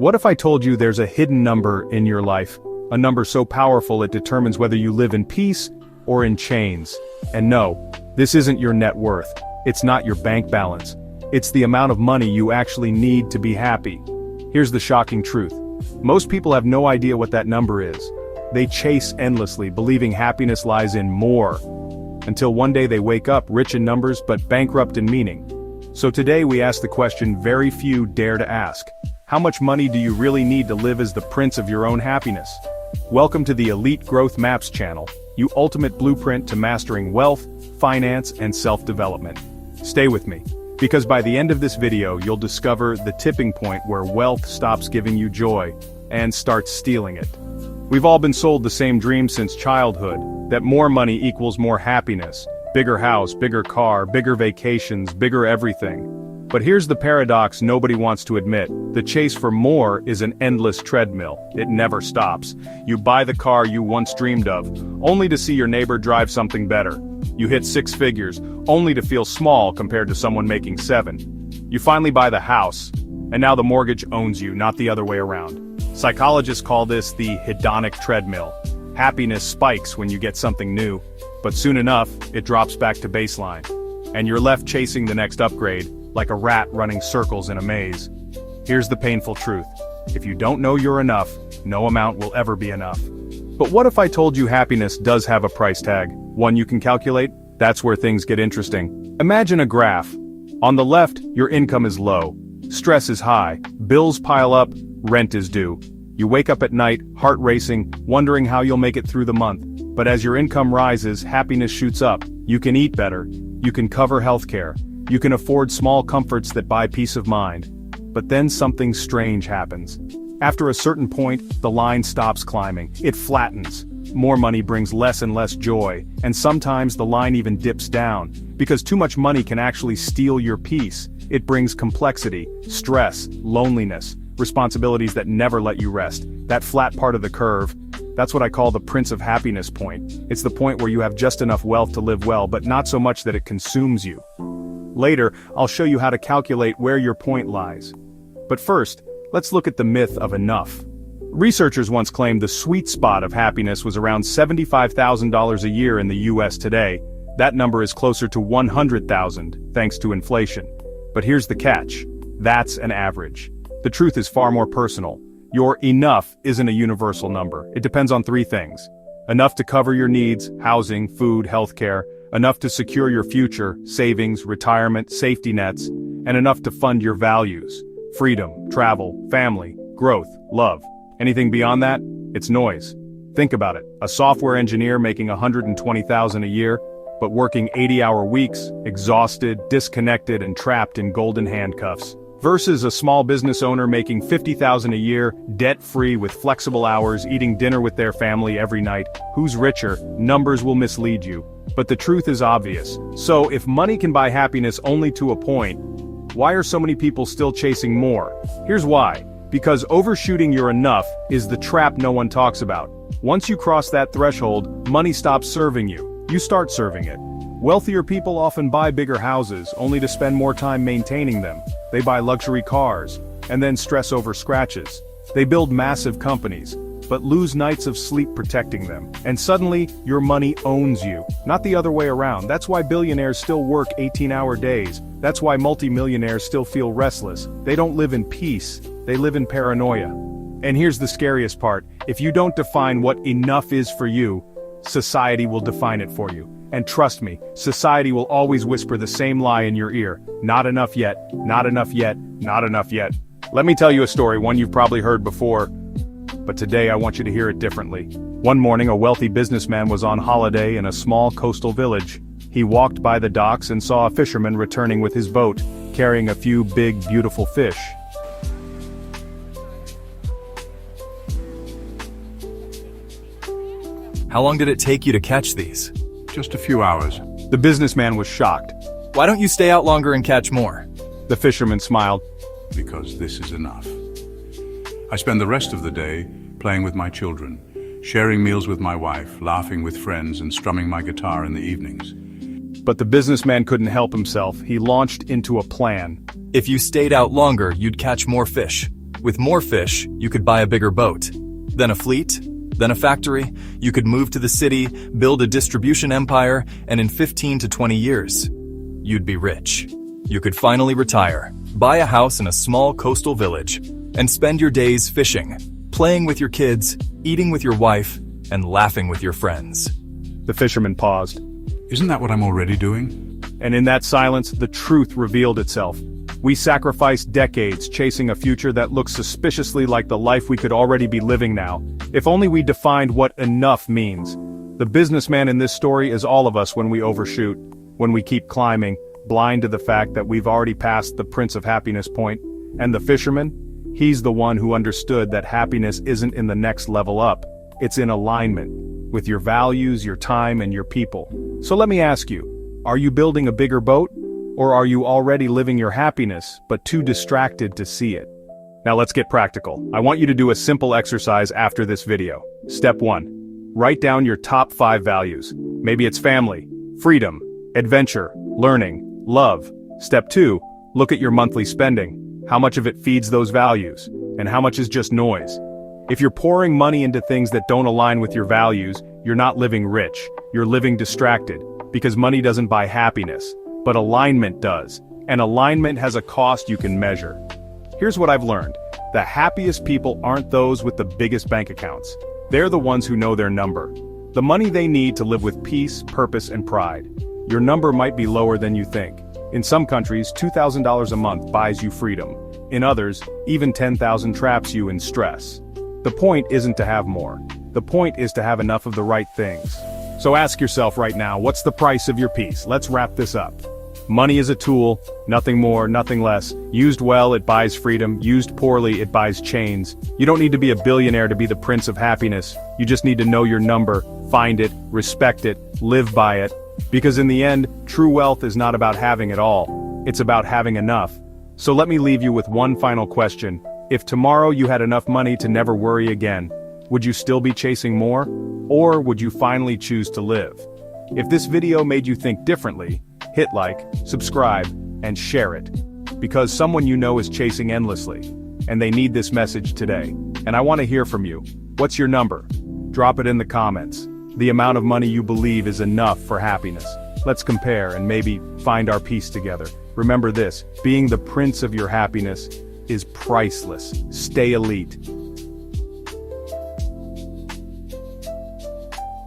What if I told you there's a hidden number in your life? A number so powerful it determines whether you live in peace or in chains. And no, this isn't your net worth. It's not your bank balance. It's the amount of money you actually need to be happy. Here's the shocking truth. Most people have no idea what that number is. They chase endlessly, believing happiness lies in more. Until one day they wake up rich in numbers but bankrupt in meaning. So today we ask the question very few dare to ask. How much money do you really need to live as the prince of your own happiness? Welcome to the Elite Growth Maps channel, your ultimate blueprint to mastering wealth, finance, and self-development. Stay with me, because by the end of this video you'll discover the tipping point where wealth stops giving you joy and starts stealing it. We've all been sold the same dream since childhood, that more money equals more happiness. Bigger house, bigger car, bigger vacations, bigger everything. But here's the paradox nobody wants to admit. The chase for more is an endless treadmill. It never stops. You buy the car you once dreamed of, only to see your neighbor drive something better. You hit 6 figures, only to feel small compared to someone making 7. You finally buy the house, and now the mortgage owns you, not the other way around. Psychologists call this the hedonic treadmill. Happiness spikes when you get something new, but soon enough, it drops back to baseline. And you're left chasing the next upgrade, like a rat running circles in a maze. Here's the painful truth. If you don't know you're enough, no amount will ever be enough. But what if I told you happiness does have a price tag? One you can calculate? That's where things get interesting. Imagine a graph. On the left, your income is low. Stress is high. Bills pile up. Rent is due. You wake up at night, heart racing, wondering how you'll make it through the month. But as your income rises, happiness shoots up. You can eat better. You can cover healthcare. You can afford small comforts that buy peace of mind. But then something strange happens. After a certain point, the line stops climbing. It flattens. More money brings less and less joy, and sometimes the line even dips down. Because too much money can actually steal your peace. It brings complexity, stress, loneliness, responsibilities that never let you rest. That flat part of the curve, that's what I call the Prince of Happiness point. It's the point where you have just enough wealth to live well, but not so much that it consumes you. Later, I'll show you how to calculate where your point lies. But first, let's look at the myth of enough. Researchers once claimed the sweet spot of happiness was around $75,000 a year in the US today. That number is closer to 100,000, thanks to inflation. But here's the catch. That's an average. The truth is far more personal. Your enough isn't a universal number. It depends on 3 things. Enough to cover your needs, housing, food, healthcare. Enough to secure your future, savings, retirement, safety nets. And enough to fund your values. Freedom, travel, family, growth, love. Anything beyond that, it's noise. Think about it. A software engineer making $120,000 a year, but working 80-hour weeks, exhausted, disconnected, and trapped in golden handcuffs. Versus a small business owner making $50,000 a year, debt-free with flexible hours, eating dinner with their family every night. Who's richer? Numbers will mislead you. But the truth is obvious. So if money can buy happiness only to a point, why are so many people still chasing more? Here's why. Because overshooting your enough is the trap no one talks about. Once you cross that threshold, money stops serving you. You start serving it. Wealthier people often buy bigger houses, only to spend more time maintaining them. They buy luxury cars, and then stress over scratches. They build massive companies, but lose nights of sleep protecting them. And suddenly, your money owns you, not the other way around. That's why billionaires still work 18-hour days. That's why multimillionaires still feel restless. They don't live in peace, they live in paranoia. And here's the scariest part. If you don't define what enough is for you, society will define it for you. And trust me, society will always whisper the same lie in your ear. Not enough yet, not enough yet, not enough yet. Let me tell you a story, one you've probably heard before. But today I want you to hear it differently. One morning a wealthy businessman was on holiday in a small coastal village. He walked by the docks and saw a fisherman returning with his boat, carrying a few big, beautiful fish. How long did it take you to catch these? Just a few hours. The businessman was shocked. Why don't you stay out longer and catch more? The fisherman smiled. Because this is enough. I spend the rest of the day playing with my children, sharing meals with my wife, laughing with friends, and strumming my guitar in the evenings. But the businessman couldn't help himself. He launched into a plan. If you stayed out longer, you'd catch more fish. With more fish, you could buy a bigger boat, then a fleet, then a factory. You could move to the city, build a distribution empire, and in 15 to 20 years, you'd be rich. You could finally retire, buy a house in a small coastal village, and spend your days fishing, playing with your kids, eating with your wife, and laughing with your friends. The fisherman paused. Isn't that what I'm already doing? And in that silence, the truth revealed itself. We sacrificed decades chasing a future that looks suspiciously like the life we could already be living now. If only we defined what enough means. The businessman in this story is all of us when we overshoot, when we keep climbing, blind to the fact that we've already passed the Prince of Happiness point. And the fisherman? He's the one who understood that happiness isn't in the next level up. It's in alignment with your values, your time, and your people. So let me ask you, are you building a bigger boat? Or are you already living your happiness, but too distracted to see it? Now let's get practical. I want you to do a simple exercise after this video. Step 1. Write down your top 5 values. Maybe it's family, freedom, adventure, learning, love. Step 2. Look at your monthly spending. How much of it feeds those values? And how much is just noise? If you're pouring money into things that don't align with your values, you're not living rich. You're living distracted. Because money doesn't buy happiness. But alignment does, and alignment has a cost you can measure. Here's what I've learned. The happiest people aren't those with the biggest bank accounts. They're the ones who know their number. The money they need to live with peace, purpose, and pride. Your number might be lower than you think. In some countries, $2,000 a month buys you freedom. In others, even $10,000 traps you in stress. The point isn't to have more. The point is to have enough of the right things. So ask yourself right now, what's the price of your peace? Let's wrap this up. Money is a tool, nothing more, nothing less. Used well, it buys freedom. Used poorly, it buys chains. You don't need to be a billionaire to be the Prince of Happiness. You just need to know your number, find it, respect it, live by it. Because in the end, true wealth is not about having it all. It's about having enough. So let me leave you with one final question. If tomorrow you had enough money to never worry again, would you still be chasing more? Or would you finally choose to live? If this video made you think differently, hit like, subscribe, and share it. Because someone you know is chasing endlessly, and they need this message today. And I want to hear from you. What's your number? Drop it in the comments. The amount of money you believe is enough for happiness. Let's compare and maybe find our peace together. Remember this, being the prince of your happiness is priceless. Stay elite.